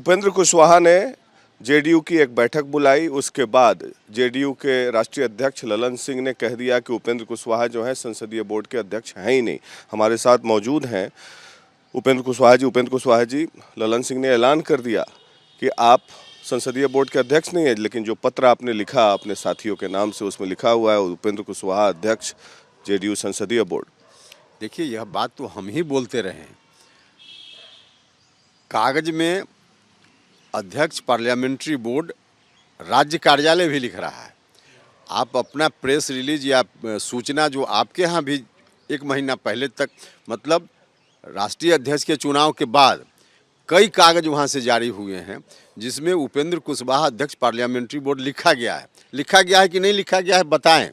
उपेंद्र कुशवाहा ने जेडीयू की एक बैठक बुलाई। उसके बाद जेडीयू के राष्ट्रीय अध्यक्ष ललन सिंह ने कह दिया कि उपेंद्र कुशवाहा जो है संसदीय बोर्ड के अध्यक्ष हैं ही नहीं। हमारे साथ मौजूद हैं उपेंद्र कुशवाहा जी, ललन सिंह ने ऐलान कर दिया कि आप संसदीय बोर्ड के अध्यक्ष नहीं है, लेकिन जो पत्र आपने लिखा अपने साथियों के नाम से उसमें लिखा हुआ है उपेंद्र कुशवाहा अध्यक्ष जेडीयू संसदीय बोर्ड। देखिए, यह बात तो हम ही बोलते रहे हैं। कागज में अध्यक्ष पार्लियामेंट्री बोर्ड राज्य कार्यालय भी लिख रहा है। आप अपना प्रेस रिलीज या सूचना जो आपके यहाँ भी 1 महीना पहले तक, मतलब राष्ट्रीय अध्यक्ष के चुनाव के बाद कई कागज वहाँ से जारी हुए हैं जिसमें उपेंद्र कुशवाहा अध्यक्ष पार्लियामेंट्री बोर्ड लिखा गया है। लिखा गया है कि नहीं लिखा गया है बताएं।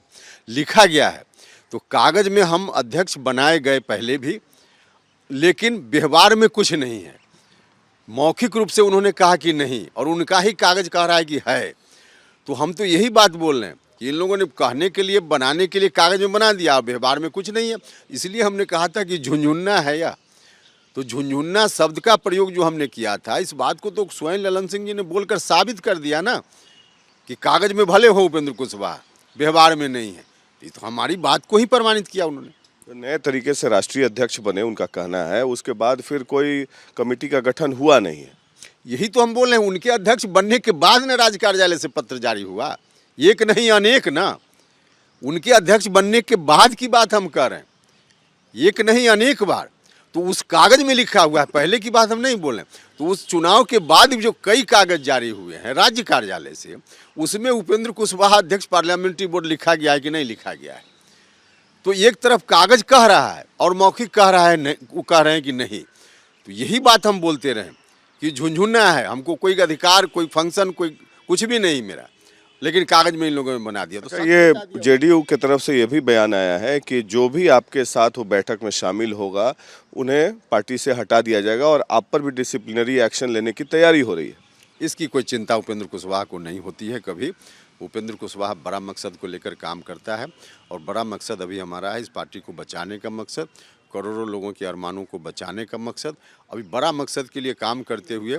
लिखा गया है तो कागज में हम अध्यक्ष बनाए गए पहले भी, लेकिन व्यवहार में कुछ नहीं है। मौखिक रूप से उन्होंने कहा कि नहीं और उनका ही कागज कह रहा है कि है। तो हम तो यही बात बोल रहे हैं कि इन लोगों ने कहने के लिए, बनाने के लिए कागज में बना दिया, व्यवहार में कुछ नहीं है। इसलिए हमने कहा था कि झुंझुन्ना है या तो झुंझुन्ना शब्द का प्रयोग जो हमने किया था, इस बात को तो स्वयं ललन सिंह जी ने बोलकर साबित कर दिया ना कि कागज में भले हो उपेंद्र कुशवाहा, व्यवहार में नहीं है। ये तो हमारी बात को ही प्रमाणित किया उन्होंने। नए तरीके से राष्ट्रीय अध्यक्ष बने, उनका कहना है। उसके बाद फिर कोई कमेटी का गठन हुआ नहीं है। यही तो हम बोल रहे हैं, उनके अध्यक्ष बनने के बाद न राज्य कार्यालय से पत्र जारी हुआ। एक नहीं अनेक ना, उनके अध्यक्ष बनने के बाद की बात हम कर रहे हैं, एक नहीं अनेक बार। तो उस कागज में लिखा हुआ है, पहले की बात हम नहीं बोल रहे। तो उस चुनाव के बाद जो कई कागज जारी हुए हैं राज्य कार्यालय से, उसमें उपेंद्र कुशवाहा अध्यक्ष पार्लियामेंट्री बोर्ड लिखा गया है कि नहीं लिखा गया है। तो एक तरफ कागज कह रहा है और मौखिक कह रहा है नहीं, वो कह रहे हैं कि नहीं। तो यही बात हम बोलते रहे कि झुंझुन्ना है, हमको कोई अधिकार, कोई फंक्शन, कोई कुछ भी नहीं मेरा, लेकिन कागज में इन लोगों ने बना दिया। तो ये जेडीयू की तरफ से ये भी बयान आया है कि जो भी आपके साथ वो बैठक में शामिल होगा उन्हें पार्टी से हटा दिया जाएगा और आप पर भी डिसिप्लिनरी एक्शन लेने की तैयारी हो रही है। इसकी कोई चिंता उपेंद्र कुशवाहा को नहीं होती है कभी। उपेंद्र कुशवाहा बड़ा मकसद को लेकर काम करता है और बड़ा मकसद अभी हमारा है इस पार्टी को बचाने का मकसद, करोड़ों लोगों के अरमानों को बचाने का मकसद। अभी बड़ा मकसद के लिए काम करते हुए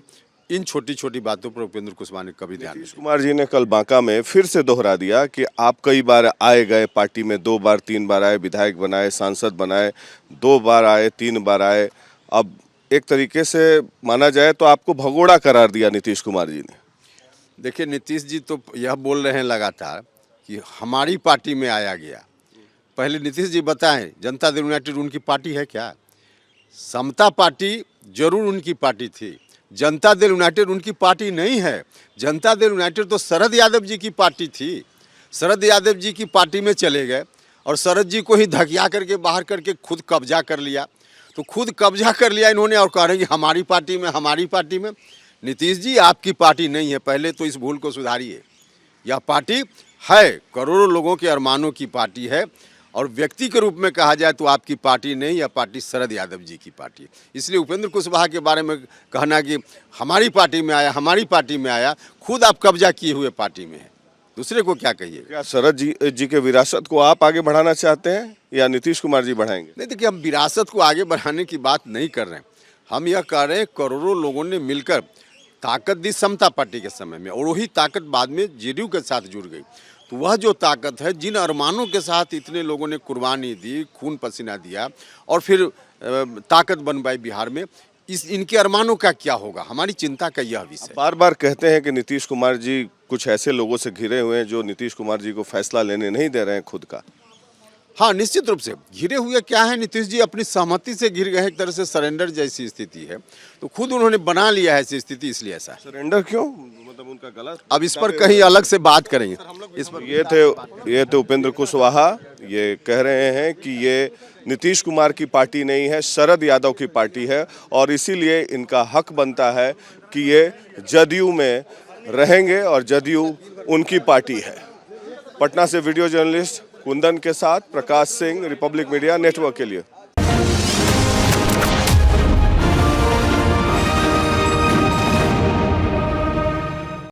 इन छोटी छोटी बातों पर उपेंद्र कुशवाहा ने कभी ध्यान नहीं। नीतीश कुमार जी ने कल बांका में फिर से दोहरा दिया कि आप कई बार आए गए पार्टी में, 2 बार 3 बार आए, विधायक बनाए, सांसद बनाए, 2 बार आए, 3 बार आए। अब एक तरीके से माना जाए तो आपको भगोड़ा करार दिया नीतीश कुमार जी ने। देखिए, नीतीश जी तो यह बोल रहे हैं लगातार कि हमारी पार्टी में आया गया। पहले नीतीश जी बताएं, जनता दल यूनाइटेड उनकी पार्टी है क्या? समता पार्टी जरूर उनकी पार्टी थी, जनता दल यूनाइटेड उनकी पार्टी नहीं है। जनता दल यूनाइटेड तो शरद यादव जी की पार्टी थी। शरद यादव जी की पार्टी में चले गए और शरद जी को ही धकिया करके बाहर करके खुद कब्जा कर लिया। तो खुद कब्जा कर लिया इन्होंने और कह रहे हैं कि हमारी पार्टी में, हमारी पार्टी में। नीतीश जी, आपकी पार्टी नहीं है, पहले तो इस भूल को सुधारिए। यह पार्टी है, करोड़ों लोगों के अरमानों की पार्टी है और व्यक्ति के रूप में कहा जाए तो आपकी पार्टी नहीं, यह पार्टी शरद यादव जी की पार्टी है। इसलिए उपेंद्र कुशवाहा के बारे में कहना कि हमारी पार्टी में आया, हमारी पार्टी में आया, खुद आप कब्जा किए हुए पार्टी में है, दूसरे को क्या कहिए। क्या शरद जी के विरासत को आप आगे बढ़ाना चाहते हैं या नीतीश कुमार जी बढ़ाएंगे? नहीं, देखिए, हम विरासत को आगे बढ़ाने की बात नहीं कर रहे हैं। हम यह कह रहे हैं करोड़ों लोगों ने मिलकर ताकत दी समता पार्टी के समय में और वही ताकत बाद में जेडीयू के साथ जुड़ गई। तो वह जो ताकत है, जिन अरमानों के साथ इतने लोगों ने कुर्बानी दी, खून पसीना दिया और फिर ताकत बनवाई बिहार में, इनके अरमानों का क्या होगा? हमारी चिंता का यह विषय। बार बार कहते हैं कि नीतीश कुमार जी कुछ ऐसे लोगों से घिरे हुए हैं जो नीतीश कुमार जी को फैसला लेने नहीं दे रहे हैं खुद का। हाँ, निश्चित रूप से घिरे हुए क्या है, नीतीश जी अपनी सहमति से घिर गए, एक तरह से सरेंडर जैसी स्थिति है। तो खुद उन्होंने बना लिया है ऐसी स्थिति, इसलिए ऐसा है। सरेंडर क्यों? मतलब उनका गलत। अब इस पर कहीं अलग से बात करेंगे। इस पर ये थे उपेंद्र कुशवाहा, ये कह रहे हैं कि ये नीतीश कुमार की पार्टी नहीं है, शरद यादव की पार्टी है और इसीलिए इनका हक बनता है कि ये जदयू में रहेंगे और जदयू उनकी पार्टी है। पटना से वीडियो जर्नलिस्ट कुंदन के साथ Prakash Singh, Republic media network के लिए।